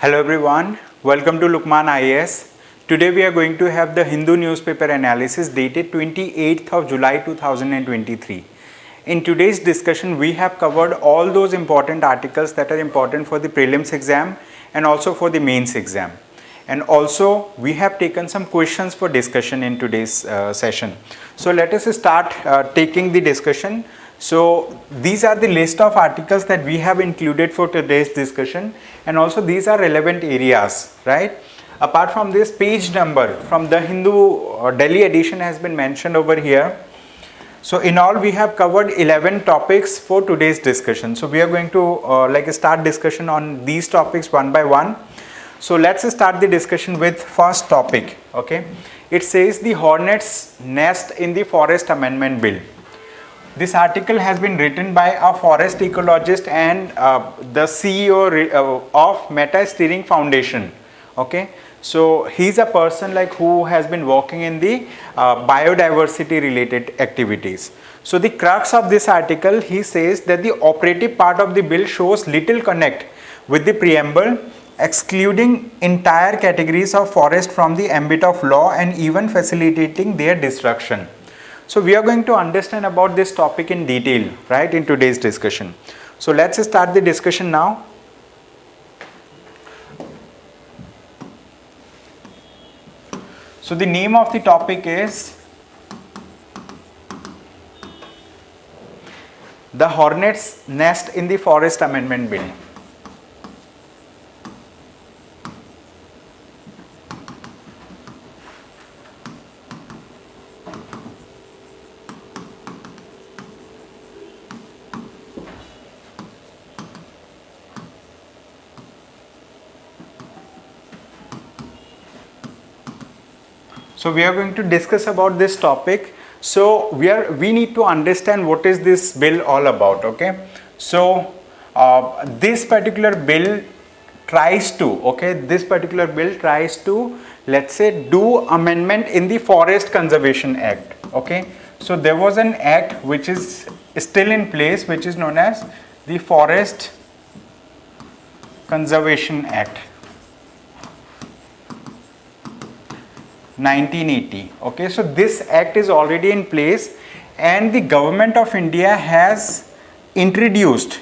Hello everyone, welcome to Lukmaan IAS. Today we are going to have the Hindu newspaper analysis dated 28th of July 2023. In today's discussion we have covered all those important articles that are important for the prelims exam and also for the mains exam. And also we have taken some questions for discussion in today's session. So let us start taking the discussion. So these are the list of articles that we have included for today's discussion, and also these are relevant areas, right? Apart from this, page number from the Hindu Delhi edition has been mentioned over here. So in all we have covered 11 topics for today's discussion. So we are going to start discussion on these topics one by one. So let's start the discussion with first topic. Okay, it says the hornets nest in the forest amendment bill. This article has been written by a forest ecologist and the CEO of Meta Steering Foundation. Okay, so he's a person like who has been working in the biodiversity related activities. So the crux of this article, he says that the operative part of the bill shows little connect with the preamble, excluding entire categories of forest from the ambit of law and even facilitating their destruction. So we are going to understand about this topic in detail, right, in today's discussion. So let's start the discussion now. So the name of the topic is The Hornets Nest in the Forest Amendment Bill. So we are going to discuss about this topic. So we need to understand what is this bill all about. Okay, so this particular bill tries to, let's say, do amendment in the Forest Conservation Act. Okay, so there was an act which is still in place, which is known as the Forest Conservation Act 1980. Okay, so this act is already in place and the government of India has introduced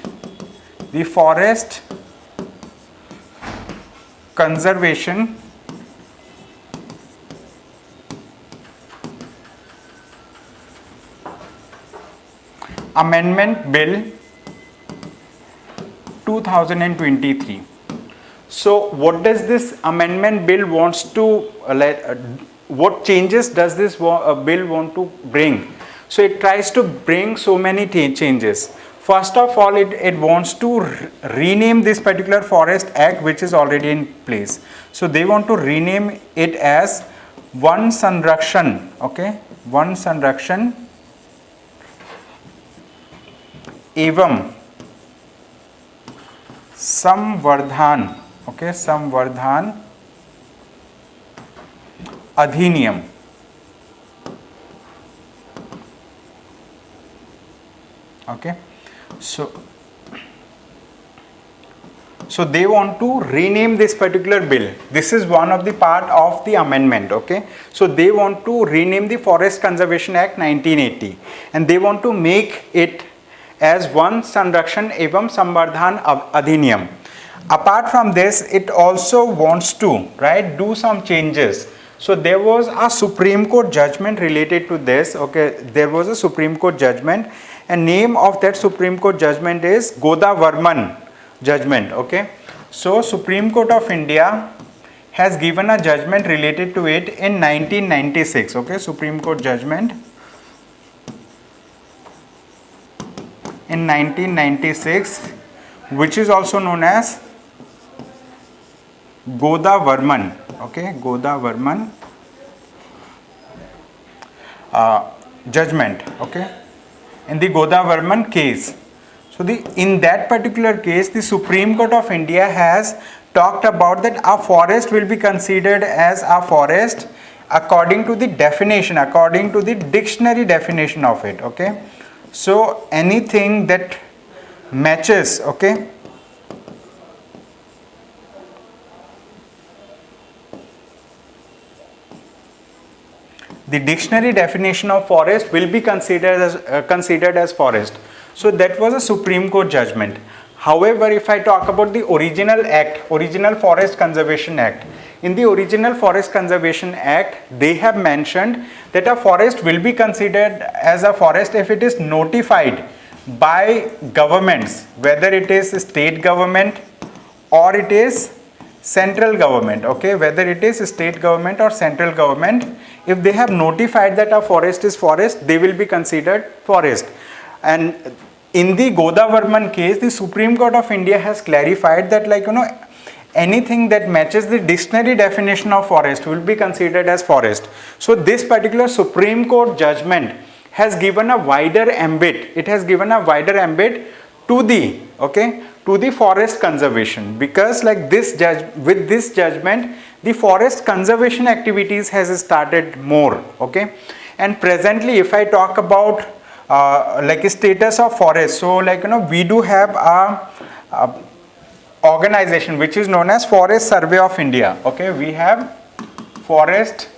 the Forest Conservation Amendment Bill 2023. So what does this amendment bill wants to what changes does this bill want to bring? So it tries to bring so many changes. First of all, it wants to rename this particular Forest Act which is already in place. So they want to rename it as Van Sanrakshan, okay, Van Sanrakshan Evam Samvardhan, okay, Samvardhan Adhiniyam. Okay, so they want to rename this particular bill. This is one of the part of the amendment. Okay, so they want to rename the Forest Conservation Act 1980 and they want to make it as Van Sanrakshan Evam Samvardhan Adhiniyam. Apart from this, it also wants to, right, do some changes. So there was a Supreme Court judgment related to this. Okay, there was a Supreme Court judgment and name of that Supreme Court judgment is Godavarman judgment. Okay, so Supreme Court of India has given a judgment related to it in 1996. Okay, Supreme Court judgment in 1996, which is also known as Godavarman. Okay, Godavarman judgment. Okay, in the Godavarman case. So in that particular case, the Supreme Court of India has talked about that a forest will be considered as a forest according to the definition, according to the dictionary definition of it. Okay, so anything that matches, okay, The dictionary definition of forest will be considered as forest. So that was a Supreme Court judgment. However, if I talk about the original act, Original Forest Conservation Act, in the Original Forest Conservation Act, they have mentioned that a forest will be considered as a forest if it is notified by governments, whether it is state government or it is central government, okay, whether it is state government or central government. If they have notified that a forest is forest, they will be considered forest. And in the Godavarman case, the Supreme Court of India has clarified that, like, anything that matches the dictionary definition of forest will be considered as forest. So this particular Supreme Court judgment has given a wider ambit. It has given a wider ambit to the, okay, to the forest conservation, because like with this judgment, the forest conservation activities has started more, okay. And presently, if I talk about like status of forest, so like we do have a organization which is known as Forest Survey of India, okay. We have Forest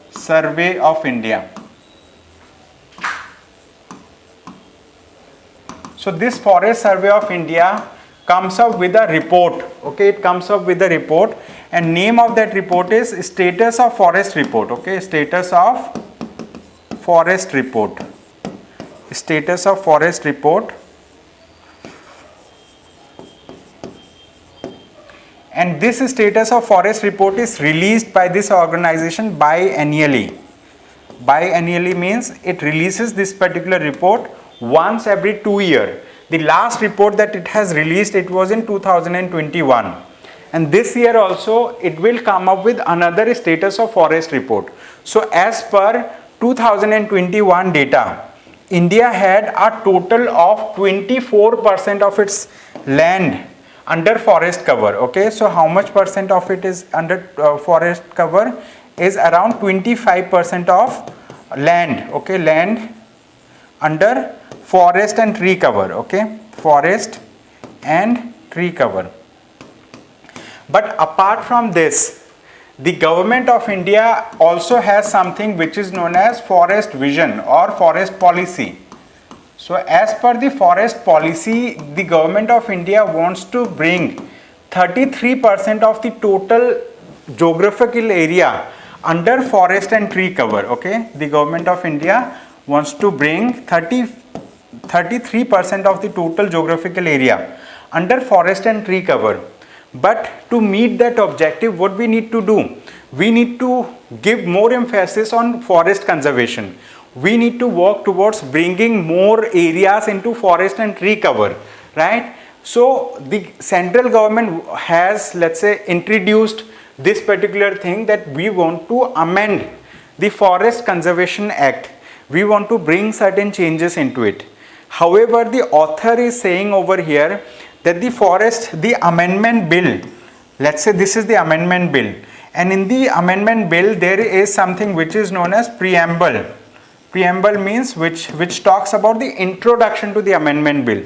Survey of India. So this Forest Survey of India comes up with a report, okay. It comes up with a report, and name of that report is Status of Forest Report, okay. Status of Forest Report. Status of Forest Report. And this Status of Forest Report is released by this organization biannually. Biannually means it releases this particular report once every 2 years. The last report that it has released, it was in 2021. And this year also it will come up with another Status of Forest Report. So as per 2021 data, India had a total of 24% of its land under forest cover, okay. So how much percent of it is under forest cover? Is around 25% of land, okay, land under forest and tree cover, okay, forest and tree cover. But apart from this, the government of India also has something which is known as forest vision or forest policy. So as per the forest policy, the government of India wants to bring 33% of the total geographical area under forest and tree cover, okay. The government of India wants to bring 33% of the total geographical area under forest and tree cover. But to meet that objective, what we need to do? We need to give more emphasis on forest conservation. We need to work towards bringing more areas into forest and tree cover, right? So the central government has, let's say, introduced this particular thing that we want to amend the Forest Conservation Act. We want to bring certain changes into it. However, the author is saying over here that the amendment bill, let's say this is the amendment bill, and in the amendment bill there is something which is known as preamble. Preamble means which talks about the introduction to the amendment bill.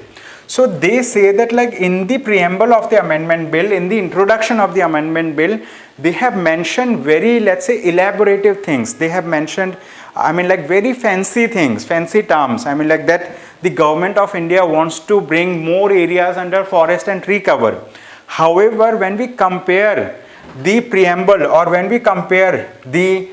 So they say that, like, in the preamble of the amendment bill, in the introduction of the amendment bill, they have mentioned very, let's say, elaborative things. They have mentioned, I mean, like, very fancy things, fancy terms. I mean, like that the government of India wants to bring more areas under forest and tree cover. However, when we compare the preamble, or when we compare the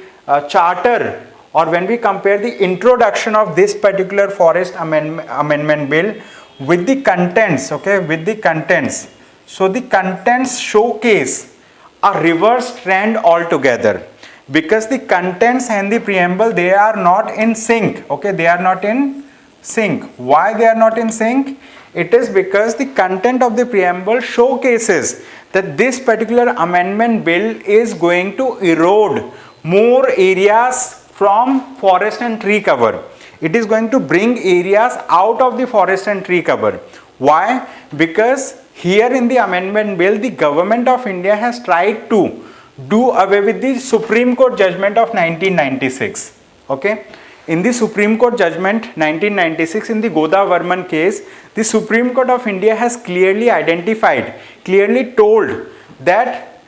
charter, or when we compare the introduction of this particular forest amendment bill with the contents, okay, with the contents, so the contents showcase a reverse trend altogether, because the contents and the preamble, they are not in sync, okay, they are not in sync. Why they are not in sync? It is because the content of the preamble showcases that this particular amendment bill is going to erode more areas from forest and tree cover. It is going to bring areas out of the forest and tree cover. Why? Because here in the amendment bill, the government of India has tried to do away with the Supreme Court judgment of 1996. Okay? In the Supreme Court judgment 1996, in the Godavarman case, the Supreme Court of India has clearly identified, clearly told that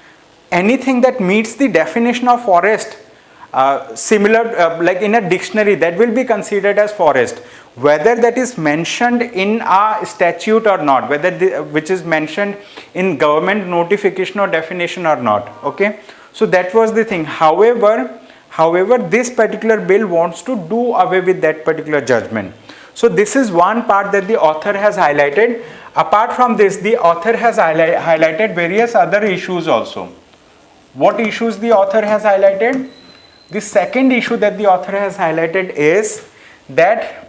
anything that meets the definition of forest similar like in a dictionary, that will be considered as forest, whether that is mentioned in a statute or not, whether which is mentioned in government notification or definition or not. Okay, so that was the thing. However, this particular bill wants to do away with that particular judgment. So this is one part that the author has highlighted. Apart from this, the author has highlighted various other issues also. What issues the author has highlighted? The second issue that the author has highlighted is that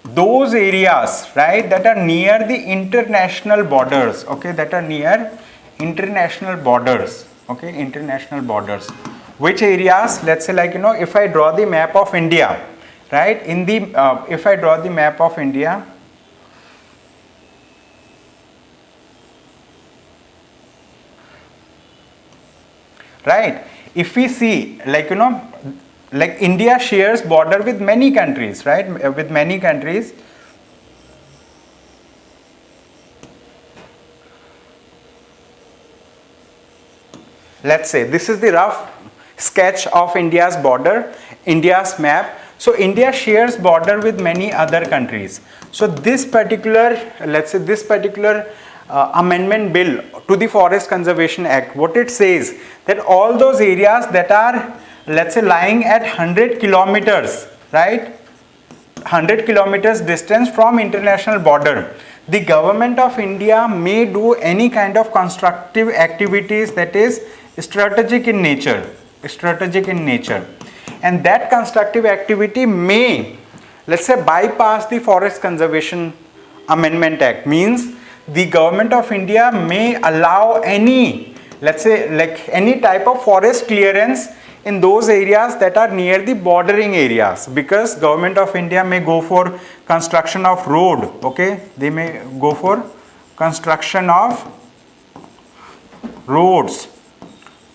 those areas, right, that are near the international borders, okay, that are near international borders, okay, international borders. Which areas? Let's say, like, if I draw the map of India, right, in the if I draw the map of India, right, if we see, like, like India shares border with many countries, right, with many countries. Let's say this is the rough sketch of India's border, India's map. So India shares border with many other countries. So this particular, let's say this particular amendment bill to the Forest Conservation Act, what it says, that all those areas that are, let's say, lying at 100 kilometers, right, 100 kilometers distance from international border, the government of India may do any kind of constructive activities that is strategic in nature, and that constructive activity may, let's say, bypass the Forest Conservation Amendment Act. Means the government of India may allow any, let's say, like any type of forest clearance in those areas that are near the bordering areas, because government of India may go for construction of road, okay, they may go for construction of roads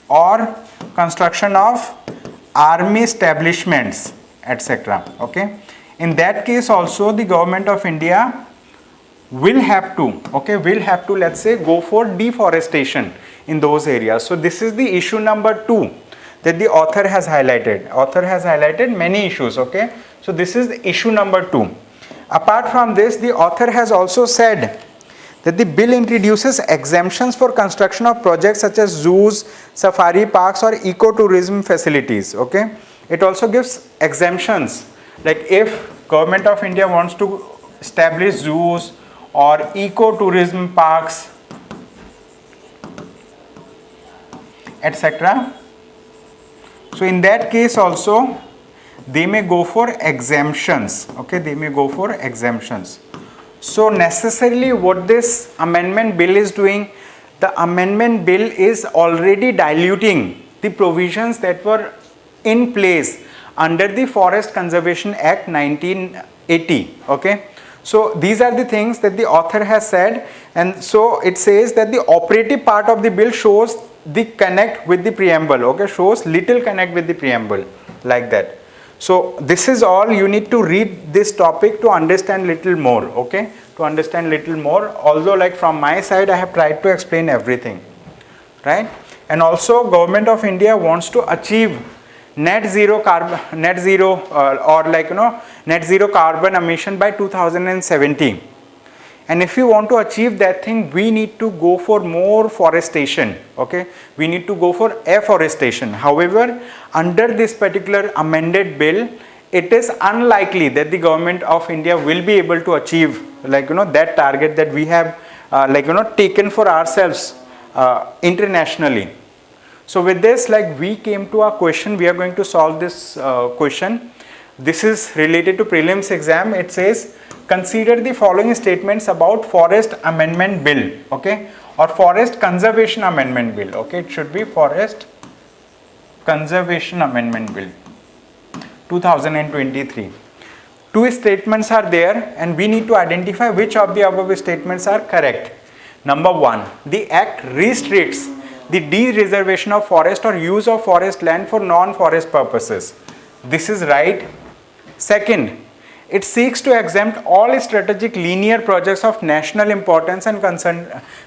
or construction of army establishments, etc. Okay, in that case also the government of India will have to, okay, let's say, go for deforestation in those areas. So this is the issue number 2 that the author has highlighted. Author has highlighted many issues, okay. So this is the issue number 2. Apart from this, the author has also said that the bill introduces exemptions for construction of projects such as zoos, safari parks or ecotourism facilities, okay. It also gives exemptions, like if government of India wants to establish zoos or ecotourism parks, etc. So in that case also they may go for exemptions, okay, they may go for exemptions. So necessarily what this amendment bill is doing, the amendment bill is already diluting the provisions that were in place under the Forest Conservation Act 1980, okay. So these are the things that the author has said, and so it says that the operative part of the bill shows the connect with the preamble, okay, shows little connect with the preamble, like that. So this is all. You need to read this topic to understand little more, okay, to understand little more, although like from my side I have tried to explain everything, right. And also government of India wants to achieve net zero carbon emission by 2070, and if you want to achieve that thing, we need to go for more forestation, okay, we need to go for afforestation. However, under this particular amended bill, it is unlikely that the government of India will be able to achieve, like, that target that we have taken for ourselves internationally. So with this, like, we came to a question. We are going to solve this question. This is related to prelims exam. It says, consider the following statements about Forest Amendment Bill, okay, or Forest Conservation Amendment Bill, okay, it should be Forest Conservation Amendment Bill 2023. 2 statements are there and we need to identify which of the above statements are correct. Number 1, the act restricts the de-reservation of forest or use of forest land for non-forest purposes. This is right. Second, It seeks to exempt all strategic linear projects of national importance and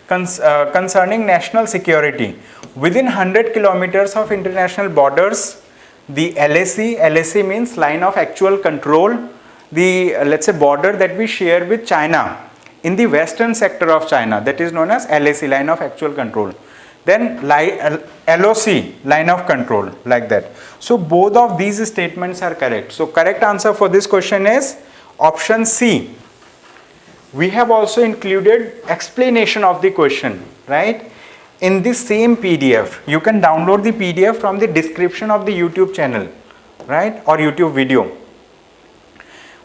concerning national security within 100 kilometers of international borders. The LAC means line of actual control, the let's say border that we share with China in the western sector of China, that is known as LAC, line of actual control. Then LOC, line of control, like that. So both of these statements are correct. So correct answer for this question is option C. We have also included explanation of the question, right, in the same PDF. You can download the PDF from the description of the YouTube channel, right, or YouTube video.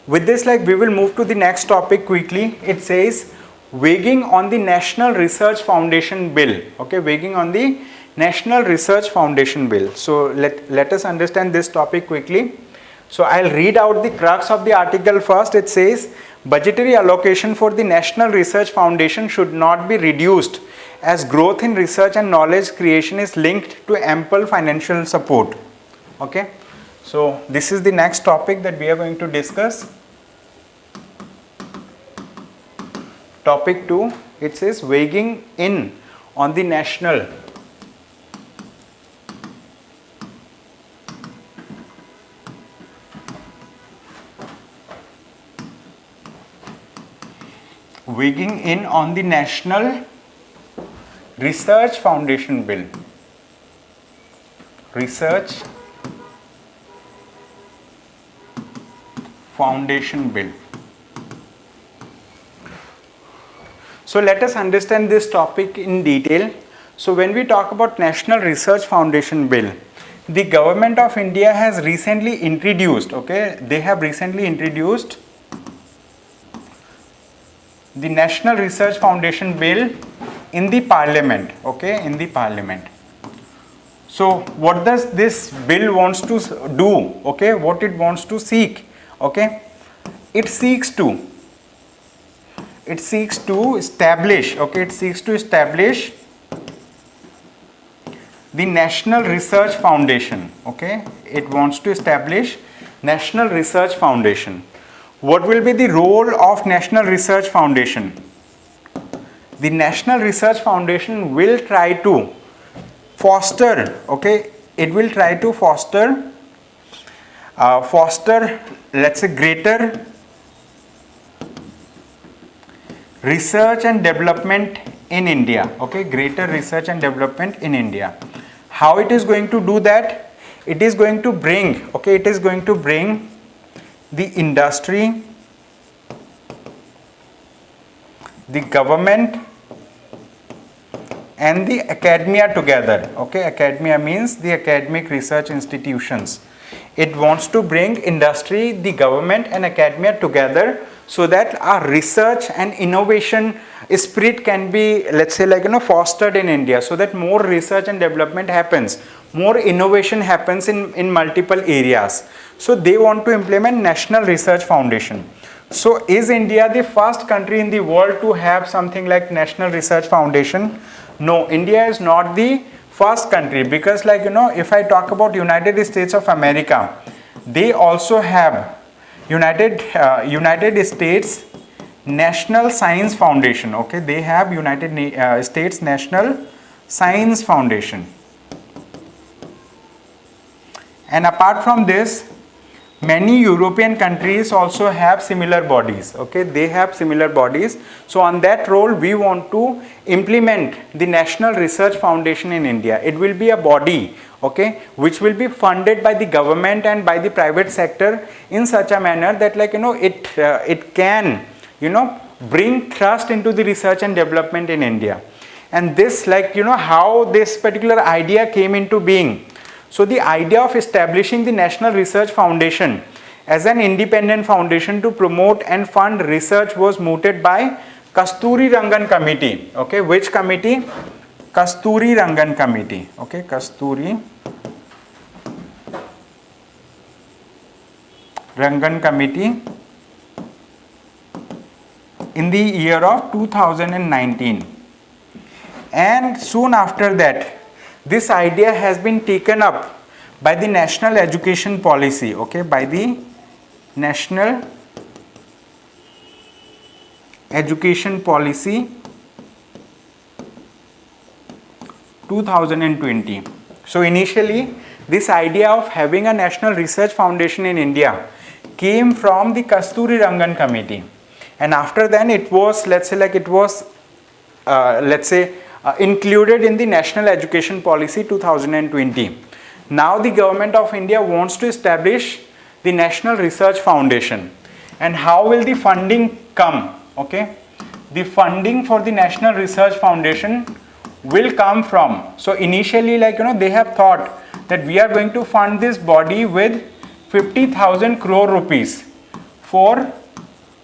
With this, like, we will move to the next topic quickly. It says weighing on the National Research Foundation Bill. Okay, weighing on the National Research Foundation Bill. So let us understand this topic quickly. So I'll read out the crux of the article first. It says budgetary allocation for the National Research Foundation should not be reduced as growth in research and knowledge creation is linked to ample financial support. Okay, so this is the next topic that we are going to discuss. Topic 2, it says weighing in on the national weighing in on the National Research Foundation Bill. Research Foundation Bill. So let us understand this topic in detail. So when we talk about National Research Foundation Bill, the government of India has recently introduced, okay, they have recently introduced the National Research Foundation Bill in the Parliament, okay, in the Parliament. So what does this bill wants to do, okay, what it wants to seek, okay, it seeks to establish, okay, it seeks to establish the National Research Foundation, okay, it wants to establish National Research Foundation. What will be the role of National Research Foundation? The National Research Foundation will try to foster, okay, it will try to foster, let's say, greater research and development in India, okay, greater research and development in India. How it is going to do that? It is going to bring, okay, it is going to bring the industry, the government and the academia together, okay, academia means the academic research institutions. It wants to bring industry, the government and academia together so that our research and innovation spirit can be, let's say, like, fostered in India, so that more research and development happens, more innovation happens in multiple areas. So they want to implement National Research Foundation. So is India the first country in the world to have something like National Research Foundation? No, India is not the first country, because, like, if I talk about United States of America, they also have United States National Science Foundation, okay, they have United States National Science Foundation. And apart from this, many European countries also have similar bodies, okay, they have similar bodies. So on that role, we want to implement the National Research Foundation in India. It will be a body, okay, which will be funded by the government and by the private sector in such a manner that, like, it can, bring trust into the research and development in India. And this, like, how this particular idea came into being. So the idea of establishing the National Research Foundation as an independent foundation to promote and fund research was mooted by Kasturi Rangan Committee, okay, which committee? Kasturi Rangan Committee, okay, Kasturi Rangan Committee in the year of 2019. And soon after that, this idea has been taken up by the National Education Policy, okay, by the National Education Policy 2020. So initially this idea of having a national research foundation in India came from the Kasturi Rangan committee, and after then it was, let's say, included in the National Education Policy 2020. Now the government of India wants to establish the National Research Foundation. And how will the funding come? Okay, the funding for the National Research Foundation will come from, so initially, they have thought that we are going to fund this body with 50,000 crore rupees for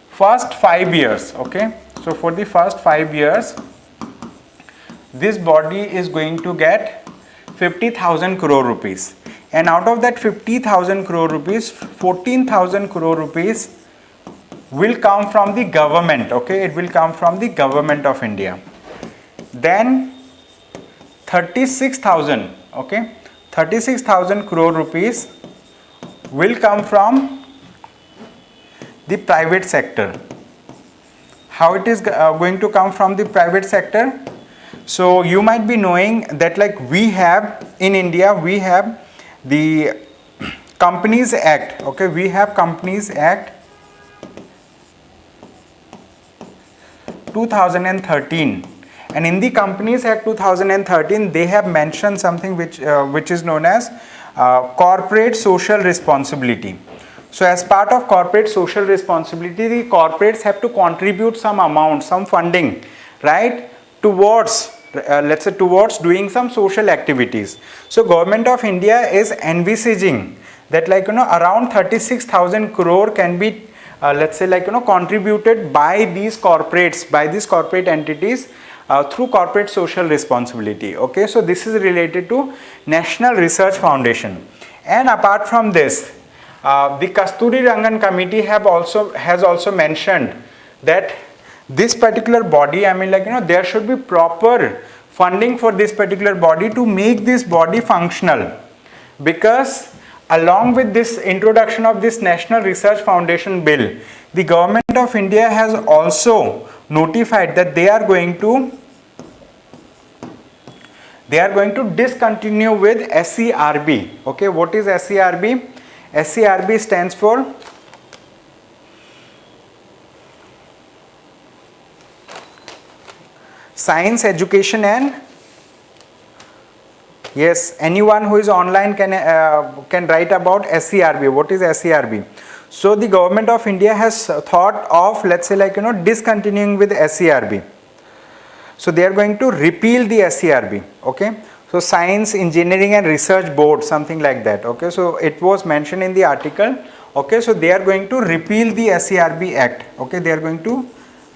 first 5 years. Okay, so for the first 5 years this body is going to get 50,000 crore rupees, and out of that 50,000 crore rupees, 14,000 crore rupees will come from the government. Okay, it will come from the government of India. Then 36,000, okay, 36,000 crore rupees will come from the private sector. How it is going to come from the private sector? So you might be knowing that, we have in India, we have the Companies Act. Okay, we have Companies Act 2013, and in the Companies Act 2013 they have mentioned something which is known as corporate social responsibility. So as part of corporate social responsibility, the corporates have to contribute some amount, some funding, right, towards towards doing some social activities. So government of India is envisaging that around 36,000 crore can be contributed by these corporates, by these corporate entities through corporate social responsibility. Okay, so this is related to National Research Foundation. And apart from this, the Kasturi Rangan committee has also mentioned that this particular body, there should be proper funding for this particular body to make this body functional, because along with this introduction of this National Research Foundation Bill, the government of India has also notified that they are going to discontinue with SCRB. Okay, what is SCRB? SCRB stands for Science, Education and, yes, anyone who is online can write about SCRB. What is SCRB? So the government of India has thought of, discontinuing with SCRB. So they are going to repeal the SCRB. Okay, so Science, Engineering and Research Board, something like that. Okay, so it was mentioned in the article. Okay, so they are going to repeal the SCRB Act. Okay, they are going to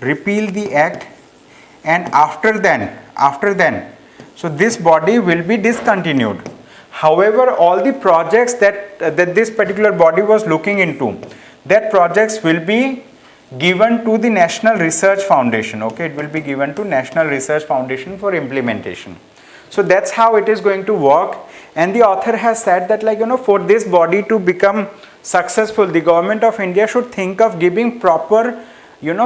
repeal the Act, and after then, so this body will be discontinued. However, all the projects that this particular body was looking into, that projects will be given to the National Research Foundation. Okay, it will be given to National Research Foundation for implementation. So that's how it is going to work. And the author has said that for this body to become successful, the government of India should think of giving proper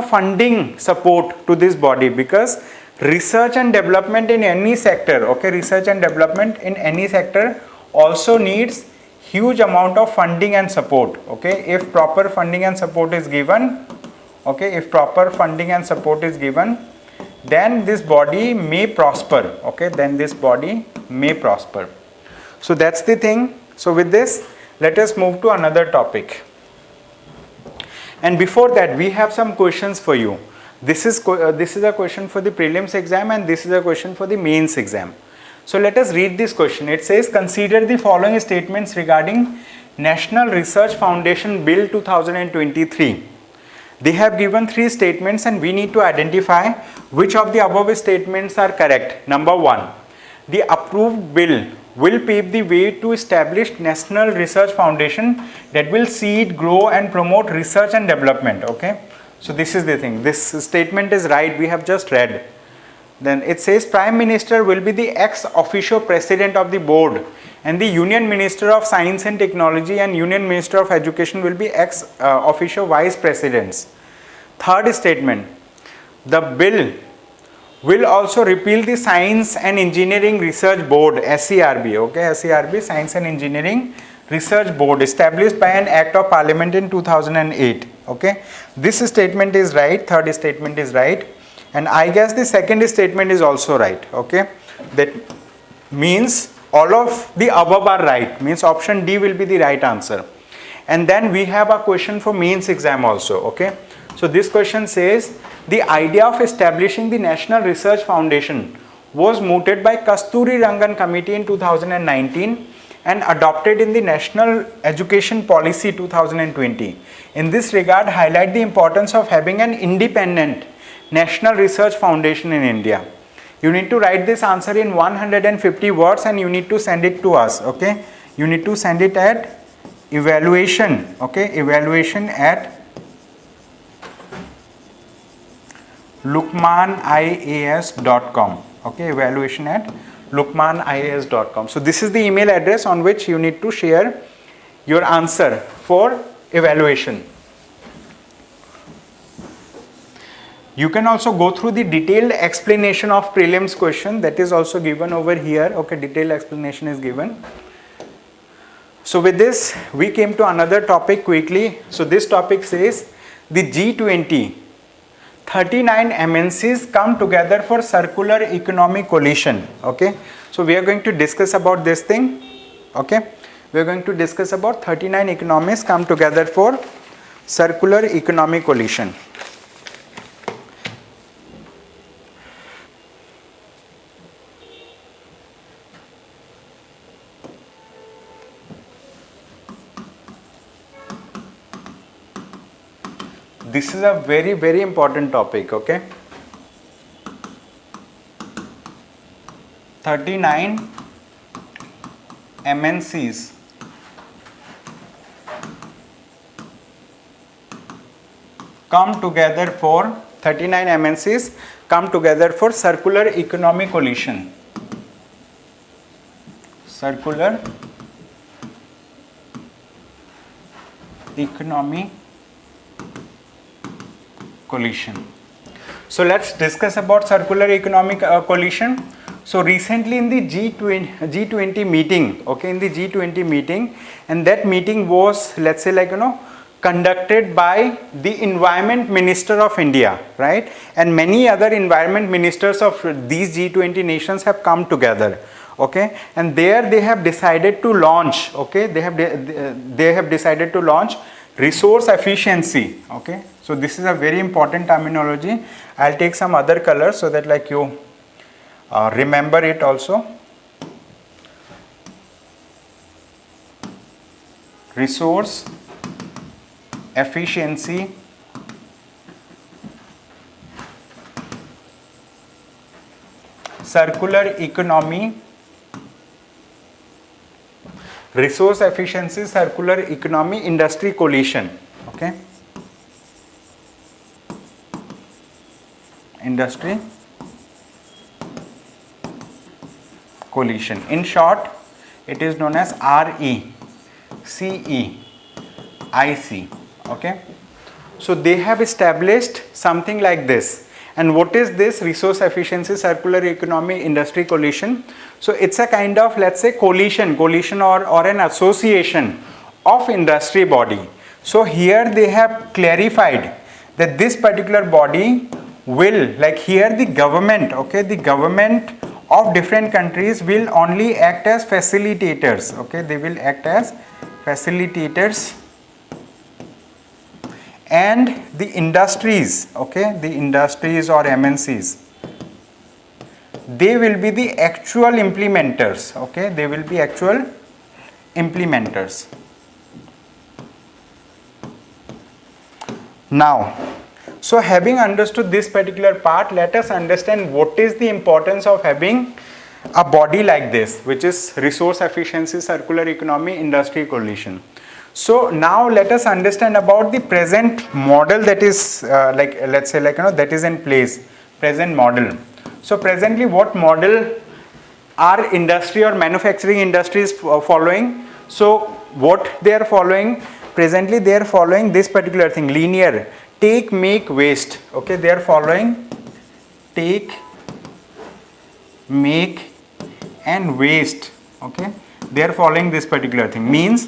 funding support to this body, because research and development in any sector, okay, research and development in any sector also needs huge amount of funding and support. Okay, if proper funding and support is given, then this body may prosper. Okay, then this body may prosper. So that's the thing. So with this, let us move to another topic. And before that, we have some questions for you. This is a question for the prelims exam, and this is a question for the mains exam. So let us read this question. It says, consider the following statements regarding National Research Foundation Bill 2023. They have given 3 statements, and we need to identify which of the above statements are correct. Number 1, the approved bill will pave the way to establish National Research Foundation that will seed, grow and promote research and development. Okay, so this is the thing. This statement is right, we have just read. Then it says Prime Minister will be the ex officio president of the board, and the Union Minister of Science and Technology and Union Minister of Education will be ex officio vice presidents. Third statement, The bill will also repeal the Science and Engineering Research Board, SERB, okay, SERB, Science and Engineering Research Board, established by an Act of Parliament in 2008, okay. This statement is right, third statement is right, and I guess the second statement is also right, okay. That means all of the above are right, means option D will be the right answer. And then we have a question for mains exam also, okay. So this question says, the idea of establishing the National Research Foundation was mooted by Kasturi Rangan Committee in 2019 and adopted in the National Education Policy 2020. In this regard, highlight the importance of having an independent National Research Foundation in India. You need to write this answer in 150 words and you need to send it to us, okay. You need to send it at evaluation, okay, evaluation at lukmaanias.com, okay, evaluation at lukmaanias.com. So this is the email address on which you need to share your answer for evaluation. You can also go through the detailed explanation of prelims question, that is also given over here, okay, detailed explanation is given. So with this we came to another topic quickly. So this topic says the G20 39 MNCs come together for circular economy coalition, okay. So we are going to discuss about this thing, okay. We are going to discuss about 39 economies come together for circular economy coalition. This is a very, very important topic, okay. 39 MNCs come together for 39 MNCs come together for circular economy coalition. Circular economy coalition. So let's discuss about circular economic coalition. So recently in the G20 meeting, okay, in the G20 meeting, and that meeting was, let's say, like, conducted by the Environment Minister of India, right, and many other environment ministers of these G20 nations have come together, okay, and there they have decided to launch, okay, they have decided to launch resource efficiency, okay. So this is a very important terminology. I'll take some other colors so that like you remember it also. Resource efficiency circular economy, resource efficiency circular economy industry coalition, okay. Industry coalition. In short, it is known as RECEIC, okay. So they have established something like this. And what is this resource efficiency circular economy industry coalition? So it's a kind of, let's say, coalition or an association of industry body. So here they have clarified that this particular body will, like here the government, okay, the government of different countries will only act as facilitators, okay, they will act as facilitators, and the industries, okay, the industries or MNCs, they will be the actual implementers, okay, they will be actual implementers. Now, so having understood this particular part, let us understand what is the importance of having a body like this, which is resource efficiency circular economy industry coalition. So now let us understand about the present model that is like, let's say, like, that is in place, present model. So presently what model are industry or manufacturing industries following? So what they are following, presently they are following this particular thing, linear take, make, waste, okay, they are following take, make and waste. Okay, they are following this particular thing. Means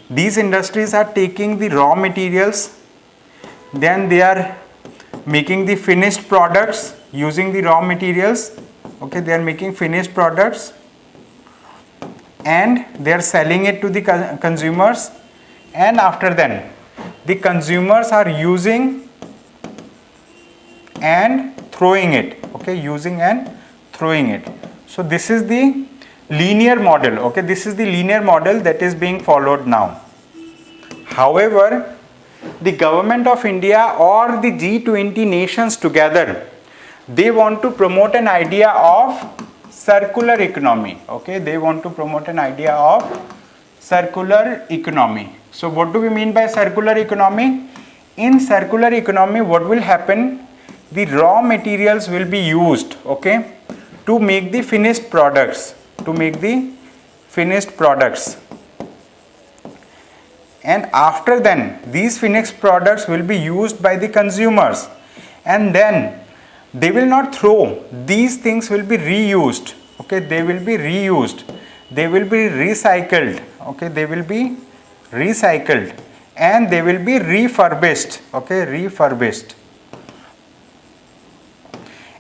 these industries are taking the raw materials, then they are making the finished products using the raw materials. Okay, they are making finished products and they are selling it to the consumers, and after then the consumers are using and throwing it. Okay, using and throwing it. So this is the linear model. Okay, this is the linear model that is being followed now. However, the government of India or the G20 nations together, they want to promote an idea of circular economy. Okay, they want to promote an idea of circular economy. So what do we mean by circular economy? In circular economy, what will happen? The raw materials will be used, okay, to make the finished products, and after then these finished products will be used by the consumers, and then they will not throw, these things will be reused. Okay, they will be reused, they will be recycled. Okay, they will be recycled and they will be refurbished. Okay, refurbished,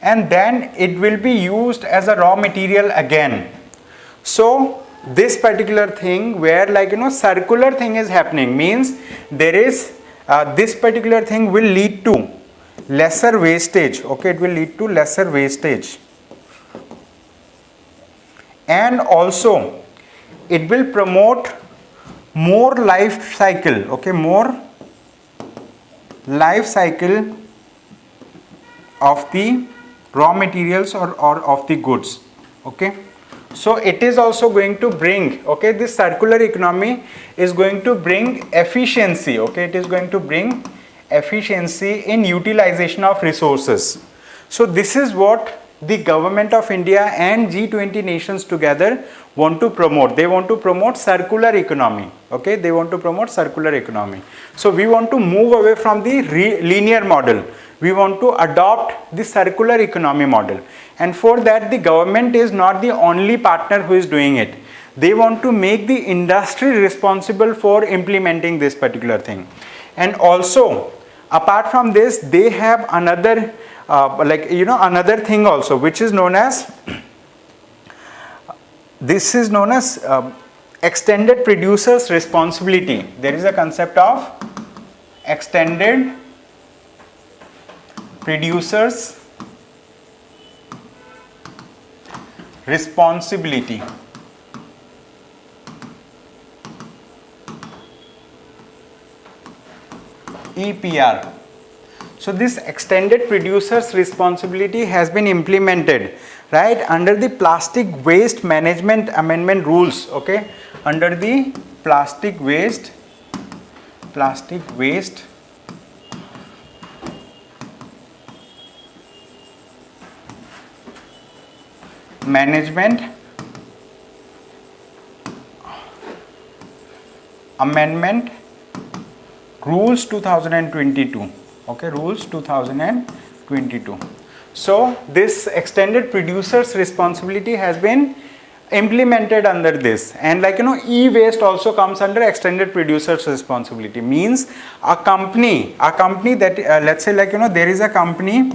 and then it will be used as a raw material again. So this particular thing where, like, circular thing is happening, means there is this particular thing will lead to lesser wastage. Okay, it will lead to lesser wastage, and also it will promote more life cycle. Okay, more life cycle of the raw materials or of the goods. Okay, so it is also going to bring, okay, this circular economy is going to bring efficiency. Okay, it is going to bring efficiency in utilization of resources. So this is what the government of India and G20 nations together want to promote. They want to promote circular economy. Okay, they want to promote circular economy. So we want to move away from the linear model. We want to adopt the circular economy model, and for that the government is not the only partner who is doing it. They want to make the industry responsible for implementing this particular thing. And also apart from this, they have another another thing also, which is known as extended producers responsibility. There is a concept of extended producers responsibility. EPR. So this extended producers responsibility has been implemented, right, under the plastic waste management amendment rules. Okay, under the plastic waste management amendment rules 2022. Okay, rules 2022. So this extended producers responsibility has been implemented under this, and e-waste also comes under extended producers responsibility. Means a company that let's say there is a company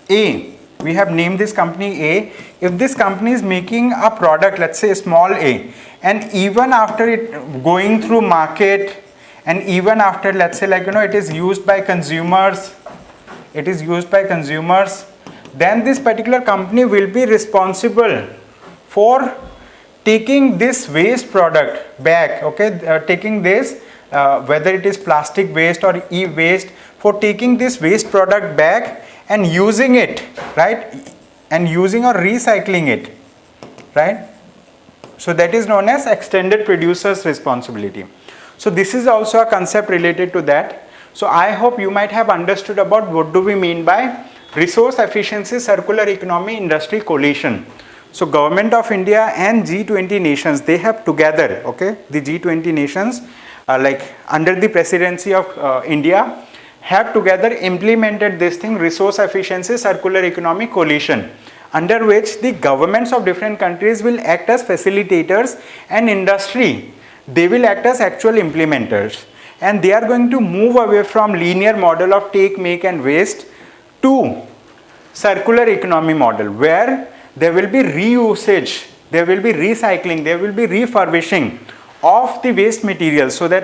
A, we have named this company A. If this company is making a product, let's say small a, and even after it going through market, and even after, let's say it is used by consumers, then this particular company will be responsible for taking this waste product back. Okay, taking this whether it is plastic waste or e-waste, for taking this waste product back and using it, right, and using or recycling it, right. So that is known as extended producers responsibility. So this is also a concept related to that. So I hope you might have understood about what do we mean by resource efficiency circular economy industry coalition. So government of India and G20 nations, they have together, okay, the G20 nations under the presidency of India, have together implemented this thing, resource efficiency circular economy coalition, under which the governments of different countries will act as facilitators and industry, they will act as actual implementers, and they are going to move away from linear model of take, make and waste to circular economy model, where there will be reusage, there will be recycling, there will be refurbishing of the waste materials, so that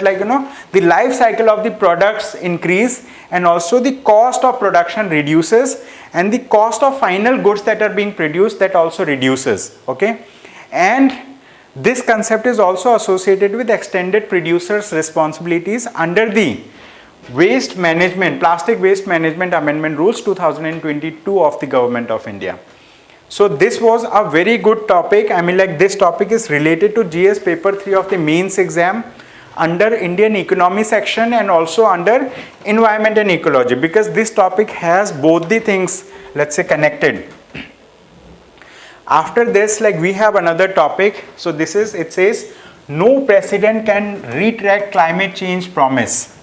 the life cycle of the products increase, and also the cost of production reduces, and the cost of final goods that are being produced, that also reduces. Okay, and this concept is also associated with extended producers responsibilities under the waste management, plastic waste management amendment rules 2022 of the Government of India. So this was a very good topic. I mean, this topic is related to GS paper 3 of the mains exam under Indian economy section and also under environment and ecology, because this topic has both the things, let's say, connected. After this, we have another topic. So this is, it says, no president can retract climate change promise.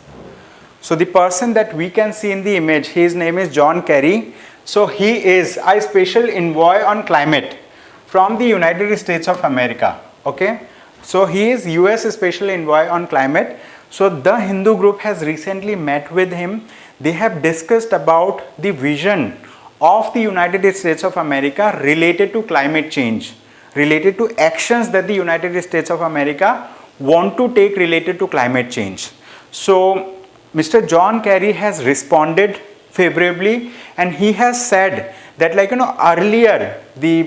So the person that we can see in the image, his name is John Kerry. So he is a special envoy on climate from the United States of America. Okay, so he is US special envoy on climate. So the Hindu group has recently met with him. They have discussed about the vision of the United States of America related to climate change, related to actions that the United States of America want to take related to climate change. So Mr. John Kerry has responded favorably, and he has said that earlier the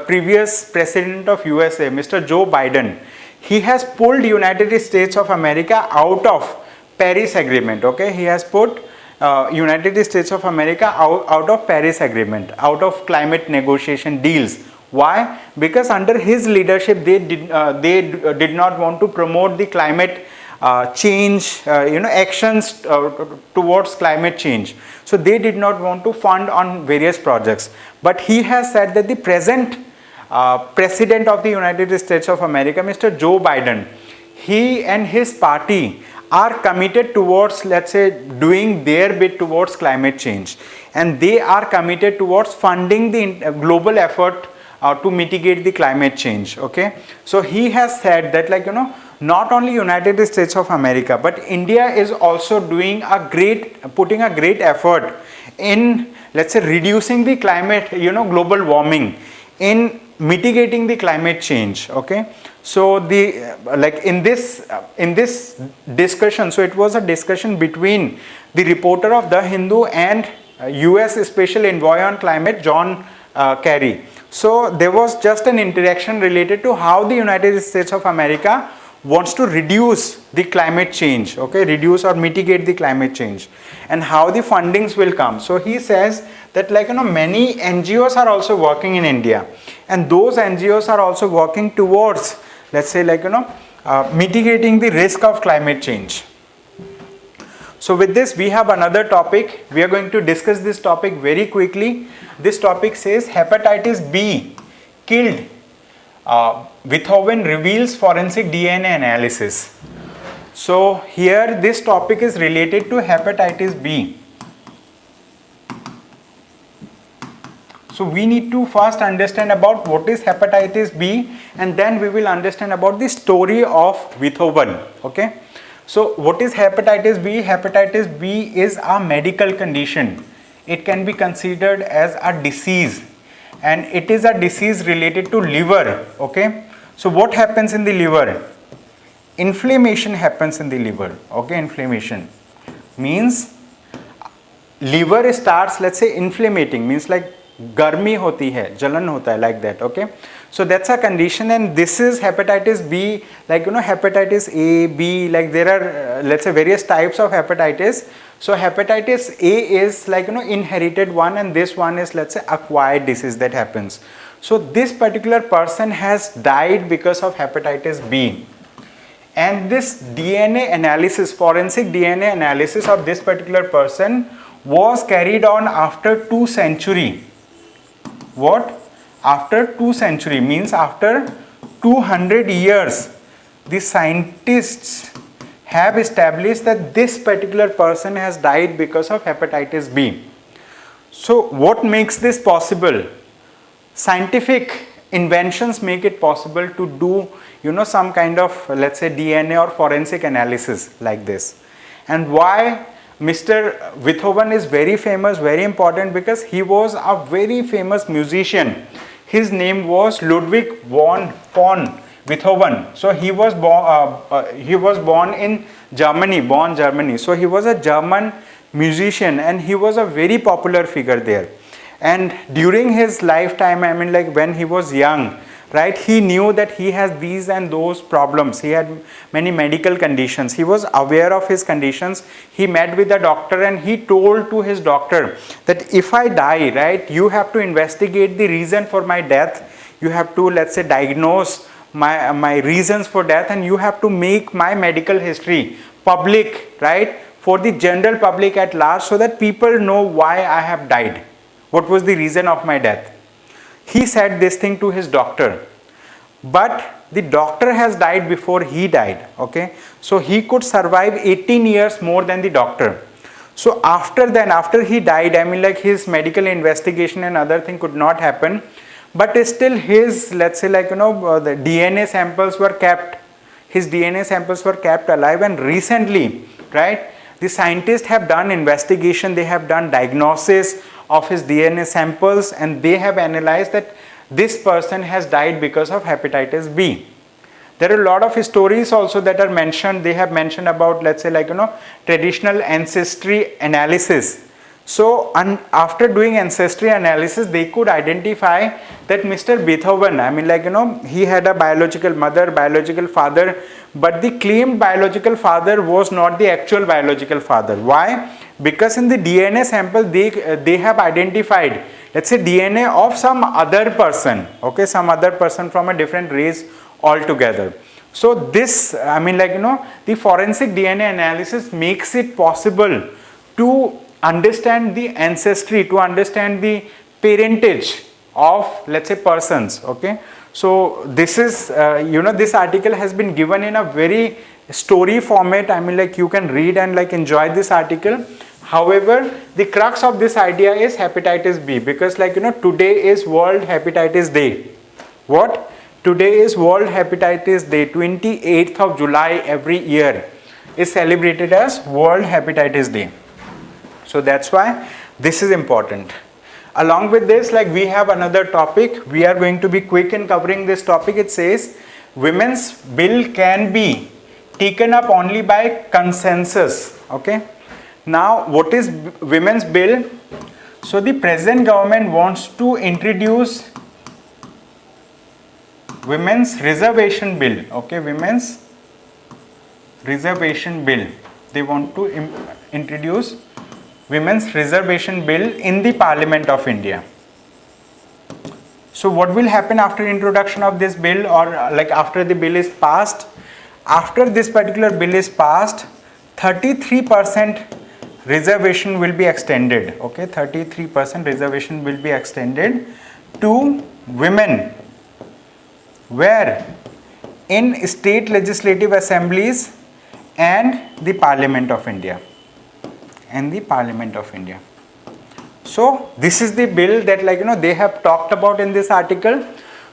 previous president of USA, Mr. Joe Biden, he has pulled United States of America out of Paris Agreement. Okay, he has put United States of America out of Paris Agreement, out of climate negotiation deals. Why? Because under his leadership they did not want to promote the climate change, actions towards climate change. So they did not want to fund on various projects. But he has said that the present President of the United States of America, Mr. Joe Biden, he and his party are committed towards, let's say, doing their bit towards climate change, and they are committed towards funding the global effort to mitigate the climate change. Okay, so he has said that not only United States of America, but India is also putting a great effort in, let's say, reducing the climate, global warming, in mitigating the climate change. Okay, so the in this discussion, so it was a discussion between the reporter of The Hindu and US Special Envoy on Climate, John Kerry. So there was just an interaction related to how the United States of America wants to reduce the climate change, okay, reduce or mitigate the climate change, and how the fundings will come. So he says that many NGOs are also working in India, and those NGOs are also working towards, let's say, mitigating the risk of climate change. So with this, we have another topic. We are going to discuss this topic very quickly. This topic says hepatitis B killed. Beethoven reveals forensic DNA analysis. So here this topic is related to hepatitis B. So we need to first understand about what is hepatitis B, and then we will understand about the story of Beethoven. Okay. So what is hepatitis B? Hepatitis B is a medical condition. It can be considered as a disease, and it is a disease related to liver. Okay. So what happens in the liver? Inflammation happens in the liver. Okay, inflammation means liver starts, let's say, inflammating, means garmi hoti hai, jalan hota hai, like that. Okay, so that's a condition, and this is hepatitis B, hepatitis A, B, there are let's say various types of hepatitis. So hepatitis A is inherited one, and this one is, let's say, acquired disease that happens. So this particular person has died because of hepatitis B, and this DNA analysis, forensic DNA analysis of this particular person was carried on after 2 centuries. What? After 2 centuries means after 200 years, the scientists have established that this particular person has died because of hepatitis B. So what makes this possible? Scientific inventions make it possible to do, some kind of, let's say, DNA or forensic analysis like this. And why Mr. Beethoven is very famous, very important, because he was a very famous musician. His name was Ludwig von Beethoven. So he was born in Germany. So he was a German musician, and he was a very popular figure there. And during his lifetime, when he was young, right, he knew that he has these and those problems. He had many medical conditions. He was aware of his conditions. He met with a doctor, and he told to his doctor that if I die, right, you have to investigate the reason for my death. You have to, let's say, diagnose my reasons for death, and you have to make my medical history public, right, for the general public at large, so that people know why I have died. What was the reason of my death? He said this thing to his doctor, but the doctor has died before he died, okay? So he could survive 18 years more than the doctor. So after he died, his medical investigation and other thing could not happen, but still his, let's say, the DNA samples were kept. His DNA samples were kept alive, and recently, right, the scientists have done investigation, they have done diagnosis of his DNA samples, and they have analyzed that this person has died because of hepatitis B. There are a lot of stories also that are mentioned. They have mentioned about, let's say, traditional ancestry analysis. So after doing ancestry analysis, they could identify that Mr. Beethoven, he had a biological mother, biological father, but the claimed biological father was not the actual biological father. Why? Because in the DNA sample, they have identified, let's say, DNA of some other person, okay, some other person from a different race altogether. So this, the forensic DNA analysis makes it possible to understand the ancestry, to understand the parentage of, let's say, persons, okay. So this is, this article has been given in a very story format. You can read and enjoy this article. However, the crux of this idea is hepatitis B, because today is World Hepatitis Day. What? Today is World Hepatitis Day. 28th of July every year is celebrated as World Hepatitis Day. So that's why this is important. Along with this, we have another topic. We are going to be quick in covering this topic. It says women's bill can be taken up only by consensus. Okay. Now, what is women's bill? So the present government wants to introduce women's reservation bill. Okay, women's reservation bill. They want to introduce women's reservation bill in the Parliament of India. So what will happen after introduction of this bill, or after the bill is passed? After this particular bill is passed, 33% reservation will be extended. Okay, 33% reservation will be extended to women. Where? In state legislative assemblies and the Parliament of India. So this is the bill that they have talked about in this article.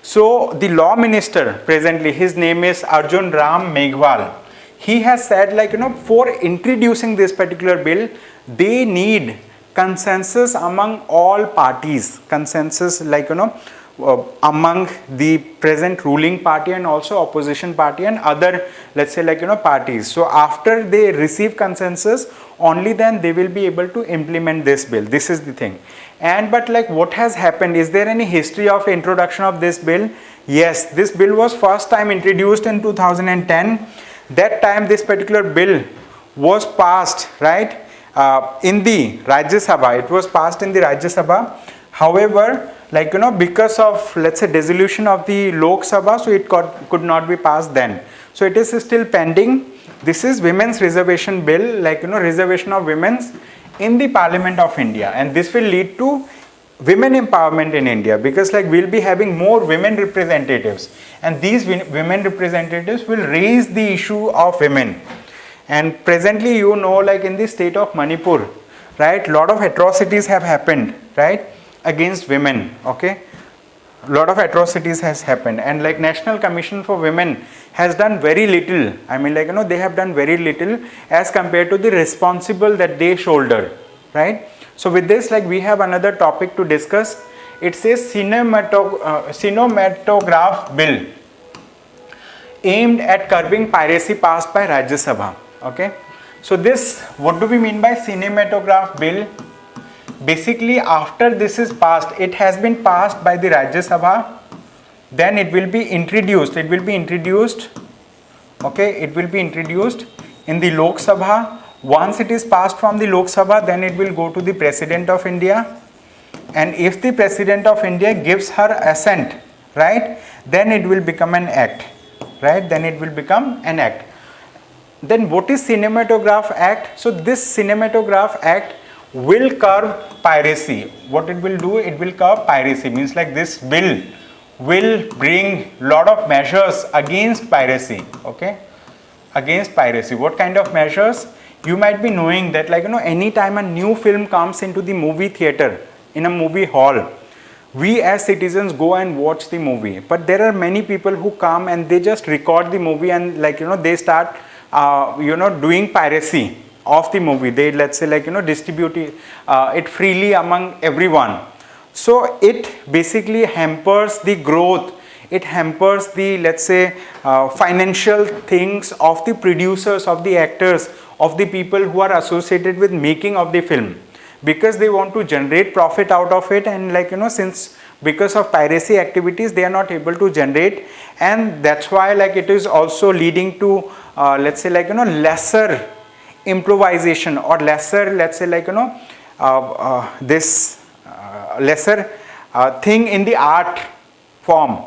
So the law minister presently, his name is Arjun Ram Meghwal. He has said for introducing this particular bill, they need consensus among all parties, consensus among the present ruling party and also opposition party and other, let's say, parties. So after they receive consensus, only then they will be able to implement this bill. This is the thing. And but what has happened? Is there any history of introduction of this bill? Yes, this bill was first time introduced in 2010. That time this particular bill was passed, right, in the Rajya Sabha. It was passed in the Rajya Sabha. However, because of, let's say, dissolution of the Lok Sabha, so it could not be passed then. So it is still pending. This is women's reservation bill, reservation of women's in the Parliament of India, and this will lead to women empowerment in India, because we'll be having more women representatives, and these women representatives will raise the issue of women. And presently, you know, like in the state of Manipur, right, lot of atrocities have happened, right, against women. Okay, lot of atrocities has happened, and like National Commission for Women has done very little. I mean, like, you know, they have done very little as compared to the responsible that they shoulder, right? So with this, like, we have another topic to discuss. It says Cinematograph Bill aimed at curbing piracy passed by Rajya Sabha. Okay, so this, what do we mean by Cinematograph Bill? Basically, after this is passed, it has been passed by the Rajya Sabha, then it will be introduced, okay, it will be introduced in the Lok Sabha. Once it is passed from the Lok Sabha, then it will go to the President of India, and if the President of India gives her assent, right, then it will become an act, right, then it will become an act. Then what is Cinematograph Act? So this Cinematograph Act will curb piracy. What it will do? It will curb piracy. Means like this bill will bring lot of measures against piracy. Okay, against piracy. What kind of measures? You might be knowing that, like, you know, anytime a new film comes into the movie theater, in a movie hall, we as citizens go and watch the movie. But there are many people who come and they just record the movie, and, like, you know, they start doing piracy of the movie. They, let's say, like, you know, distribute it freely among everyone. So it basically hampers the growth, it hampers the, let's say, financial things of the producers, of the actors, of the people who are associated with making of the film, because they want to generate profit out of it. And, like, you know, since because of piracy activities they are not able to generate, and that's why, like, it is also leading to let's say, like, you know, lesser improvisation, or lesser, let's say, like, you know, lesser thing in the art form,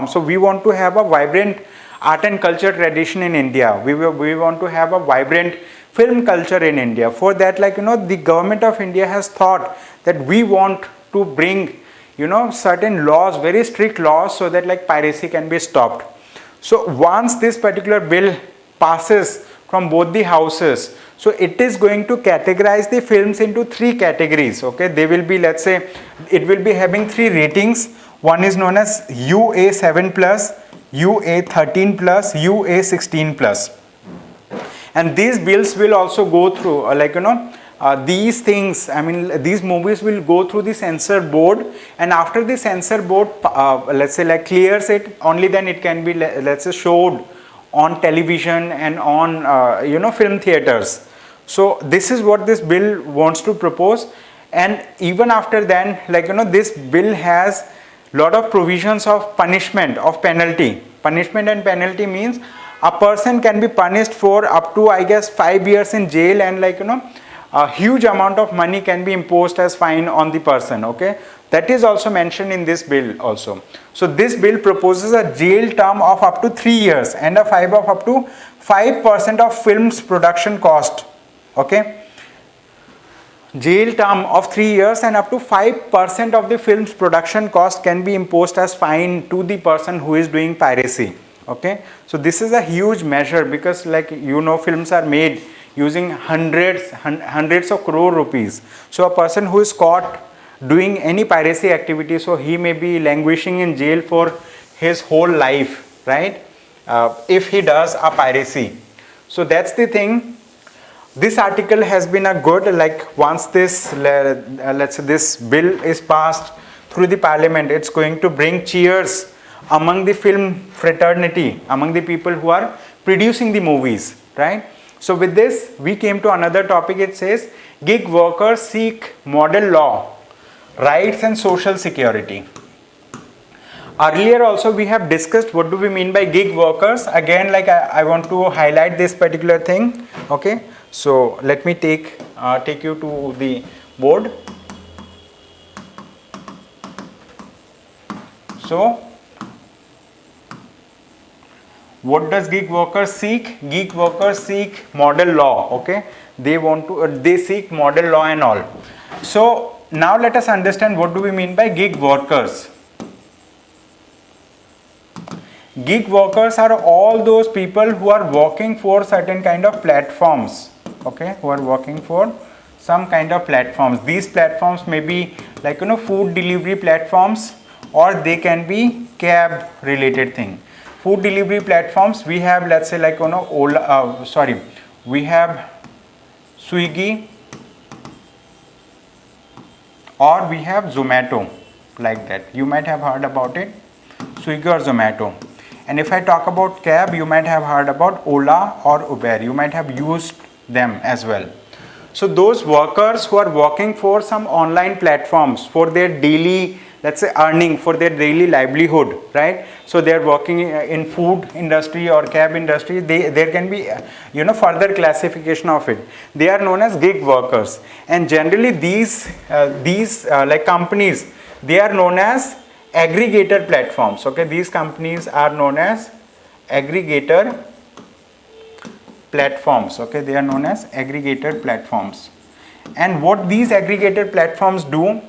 So we want to have a vibrant art and culture tradition in India. We want to have a vibrant film culture in India. For that, like, you know, the government of India has thought that we want to bring, you know, certain laws, very strict laws, so that, like, piracy can be stopped. So once this particular bill passes from both the houses, so it is going to categorize the films into 3 categories. Okay, they will be, let's say, it will be having 3 ratings. One is known as UA7+, UA13+, UA16+. And these bills will also go through, like, you know, these things, I mean, these movies will go through the censor board, and after the censor board, let's say, like, clears it, only then it can be, let's say, showed on television and on, you know, film theaters. So this is what this bill wants to propose. And even after then, like, you know, this bill has lot of provisions of punishment, of penalty. Punishment and penalty means a person can be punished for up to, I guess, 5 years in jail, and, like, you know, a huge amount of money can be imposed as fine on the person. Okay, that is also mentioned in this bill also. So this bill proposes a jail term of up to 3 years and a fine of up to 5% of film's production cost. Okay, jail term of 3 years and up to 5% of the film's production cost can be imposed as fine to the person who is doing piracy. Okay, so this is a huge measure, because, like, you know, films are made using hundreds of crore rupees. So a person who is caught doing any piracy activity, so he may be languishing in jail for his whole life, right, if he does a piracy. So that's the thing. This article has been a good, like, once this, let's say, this bill is passed through the parliament, it's going to bring cheers among the film fraternity, among the people who are producing the movies, right? So with this, we came to another topic. It says, gig workers seek model law, rights and social security. Earlier also we have discussed what do we mean by gig workers. Again, like, I want to highlight this particular thing. Okay, so let me take you to the board. So what does gig workers seek? Gig workers seek model law. Okay, they seek model law and all. So now let us understand what do we mean by gig workers. Gig workers are all those people who are working for certain kind of platforms, okay, who are working for some kind of platforms. These platforms may be like, you know, food delivery platforms, or they can be cab related thing. Food delivery platforms, we have, let's say, like, you know, we have Swiggy, or we have Zomato, like that. You might have heard about it, Swiggy or Zomato. And if I talk about cab, you might have heard about Ola or Uber. You might have used them as well. So those workers who are working for some online platforms for their daily, let's say, earning, for their daily livelihood, right? So they are working in food industry or cab industry. There can be, you know, further classification of it. They are known as gig workers. And generally these like companies, they are known as aggregator platforms, okay. These companies are known as aggregator platforms, okay. They are known as aggregator platforms. And what these aggregator platforms do,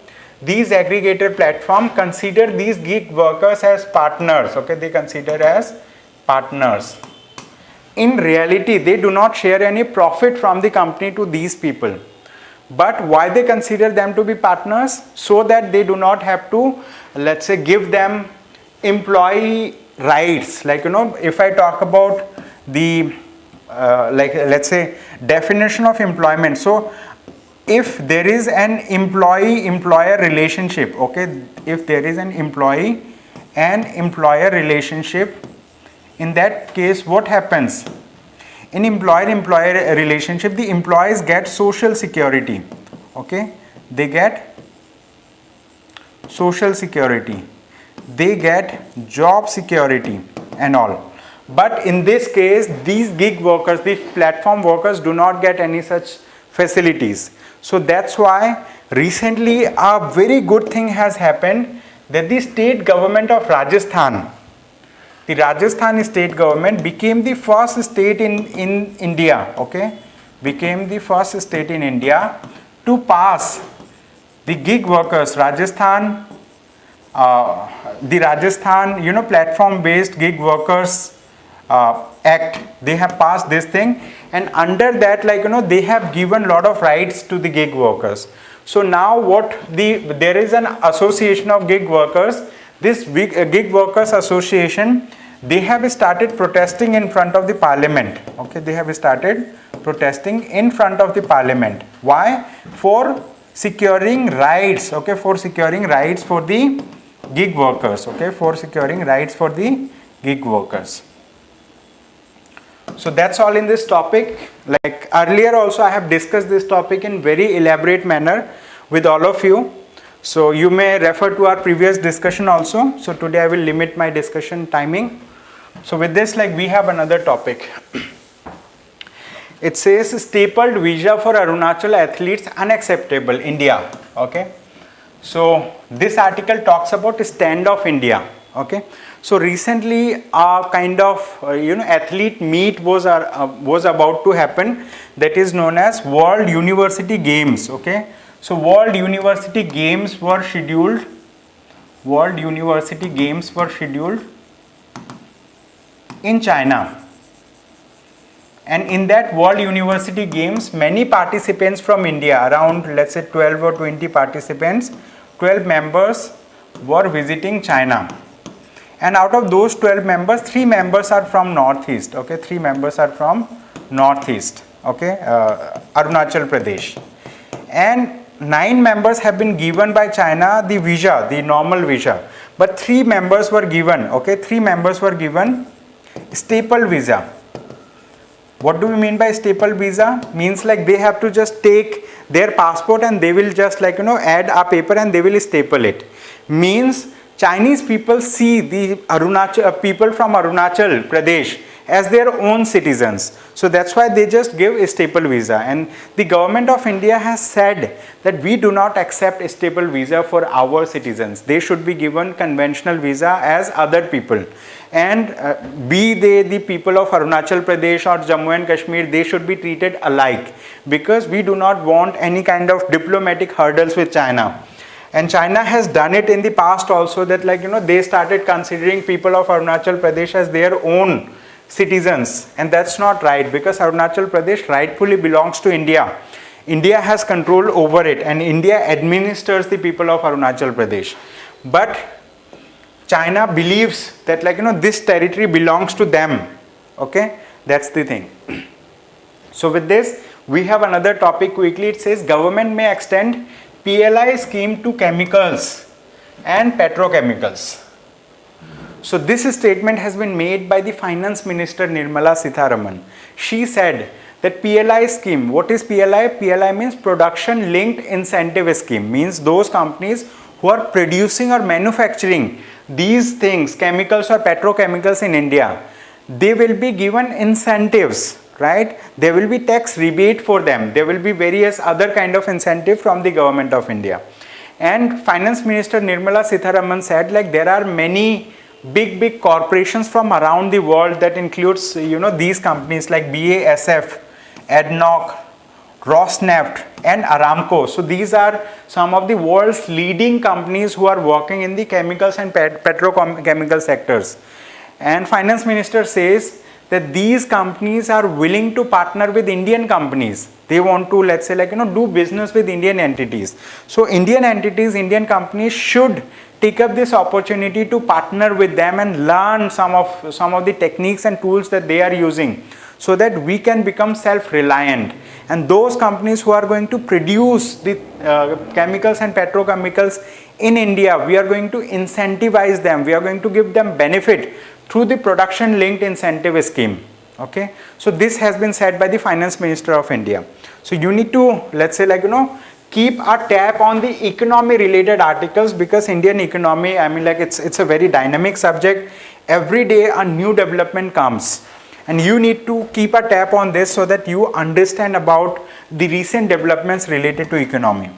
these aggregator platform consider these gig workers as partners, okay. They consider as partners. In reality, they do not share any profit from the company to these people. But why they consider them to be partners? So that they do not have to, let's say, give them employee rights. Like, you know, if I talk about the like, let's say, definition of employment. So if there is an employee-employer relationship, okay, if there is an employee and employer relationship, in that case what happens? In employer-employer relationship, the employees get social security, okay. They get social security, they get job security and all. But in this case, these gig workers, these platform workers, do not get any such facilities. So that's why recently a very good thing has happened, that the state government of Rajasthan, the Rajasthan state government became the first state in India, okay, became the first state in India to pass the gig workers, the Rajasthan, you know, platform based gig workers act. They have passed this thing, and under that, like, you know, they have given lot of rights to the gig workers. So now there is an association of gig workers. This gig workers association, they have started protesting in front of the parliament, okay. They have started protesting in front of the parliament. Why? For securing rights, okay, for securing rights for the gig workers, okay, for securing rights for the gig workers. So that's all in this topic. Like earlier also, I have discussed this topic in very elaborate manner with all of you. So you may refer to our previous discussion also. So today I will limit my discussion timing. So with this, like, we have another topic. It says stapled visa for Arunachal athletes unacceptable, India, okay. So this article talks about standoff India, okay. So recently a kind of athlete meet was about to happen, that is known as World University Games, okay. So World University Games were scheduled. World University Games were scheduled in China. And in that World University Games, many participants from India, around let's say 12 or 20 participants, 12 members were visiting China. And out of those 12 members, 3 members are from Northeast, okay, 3 members are from Northeast, okay, Arunachal Pradesh. And 9 members have been given by China the visa, the normal visa. But 3 members were given, okay, 3 members were given staple visa. What do we mean by staple visa? Means like they have to just take their passport and they will just add a paper and they will staple it. Means Chinese people see the people from Arunachal Pradesh as their own citizens. So that's why they just give a staple visa. And the government of India has said that we do not accept a staple visa for our citizens. They should be given conventional visa as other people. And be they the people of Arunachal Pradesh or Jammu and Kashmir, they should be treated alike, because we do not want any kind of diplomatic hurdles with China. And China has done it in the past also, that like, they started considering people of Arunachal Pradesh as their own citizens, and that's not right, because Arunachal Pradesh rightfully belongs to India. India has control over it, and India administers the people of Arunachal Pradesh. But China believes that like, this territory belongs to them. Okay, that's the thing. So with this, we have another topic quickly. It says government may extend PLI scheme to chemicals and petrochemicals. So this statement has been made by the Finance Minister Nirmala Sitharaman. She said that PLI scheme, what is PLI? PLI means Production Linked Incentive Scheme, means those companies who are producing or manufacturing these things, chemicals or petrochemicals in India, they will be given incentives, right? There will be tax rebate for them. There will be various other kind of incentive from the government of India. And Finance Minister Nirmala Sitharaman said like there are many big corporations from around the world that includes these companies like BASF, ADNOC, Rosneft and Aramco. So these are some of the world's leading companies who are working in the chemicals and petrochemical sectors. And Finance Minister says that these companies are willing to partner with Indian companies. They want to, let's say, do business with Indian entities. So Indian entities, Indian companies should take up this opportunity to partner with them and learn some of the techniques and tools that they are using, so that we can become self-reliant. And those companies who are going to produce the chemicals and petrochemicals in India, we are going to incentivize them. We are going to give them benefit through the production linked incentive scheme. Okay, so this has been said by the Finance Minister of India. So you need to, let's say, keep a tab on the economy related articles, because Indian economy, I mean, it's a very dynamic subject. Every day a new development comes, and you need to keep a tab on this so that you understand about the recent developments related to economy.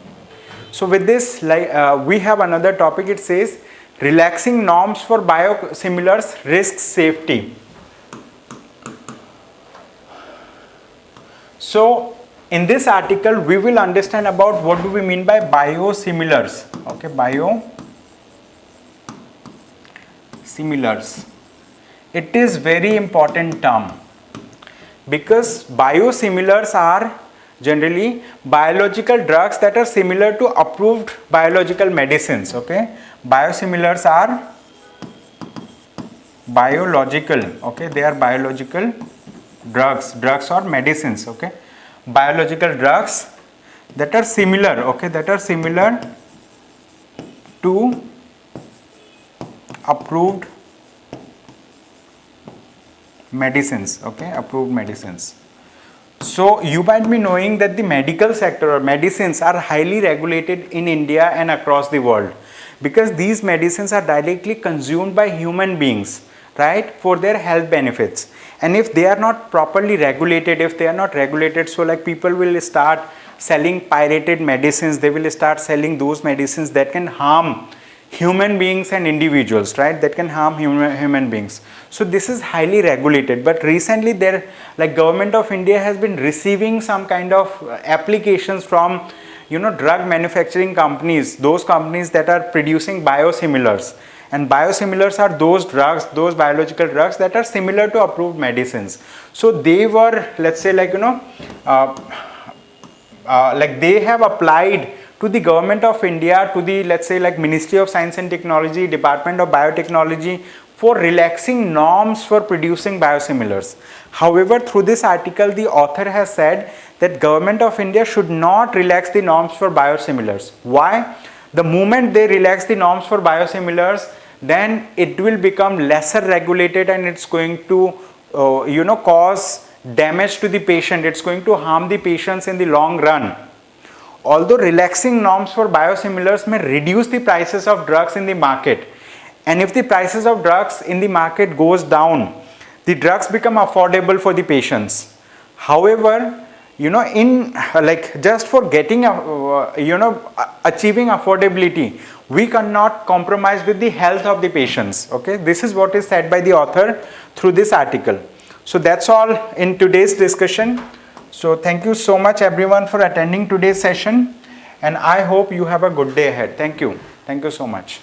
So with this, we have another topic. It says relaxing norms for biosimilars risks safety. So in this article, we will understand about what do we mean by biosimilars. Okay, biosimilars. It is very important term, because biosimilars are generally biological drugs that are similar to approved biological medicines. Okay, biosimilars are biological. Okay, they are biological drugs or medicines. Okay, biological drugs that are similar, okay, that are similar to approved medicines. Okay, approved medicines. So you might be knowing that the medical sector or medicines are highly regulated in India and across the world, because these medicines are directly consumed by human beings, right, for their health benefits. And if they are not properly regulated, so like people will start selling pirated medicines. They will start selling those medicines that can harm human beings and individuals, right, that can harm human beings. So this is highly regulated. But recently government of India has been receiving some kind of applications from drug manufacturing companies, those companies that are producing biosimilars. And biosimilars are those drugs, those biological drugs that are similar to approved medicines. So they were, let's say, they have applied to the government of India, to the, let's say, Ministry of Science and Technology, Department of Biotechnology, for relaxing norms for producing biosimilars. However, through this article, the author has said that government of India should not relax the norms for biosimilars. Why? The moment they relax the norms for biosimilars, then it will become lesser regulated, and it's going to cause damage to the patient. It's going to harm the patients in the long run. Although relaxing norms for biosimilars may reduce the prices of drugs in the market, and if the prices of drugs in the market goes down, the drugs become affordable for the patients. However, just for getting achieving affordability, we cannot compromise with the health of the patients. Okay, this is what is said by the author through this article. So that's all in today's discussion. So thank you so much everyone for attending today's session, and I hope you have a good day ahead. Thank you so much.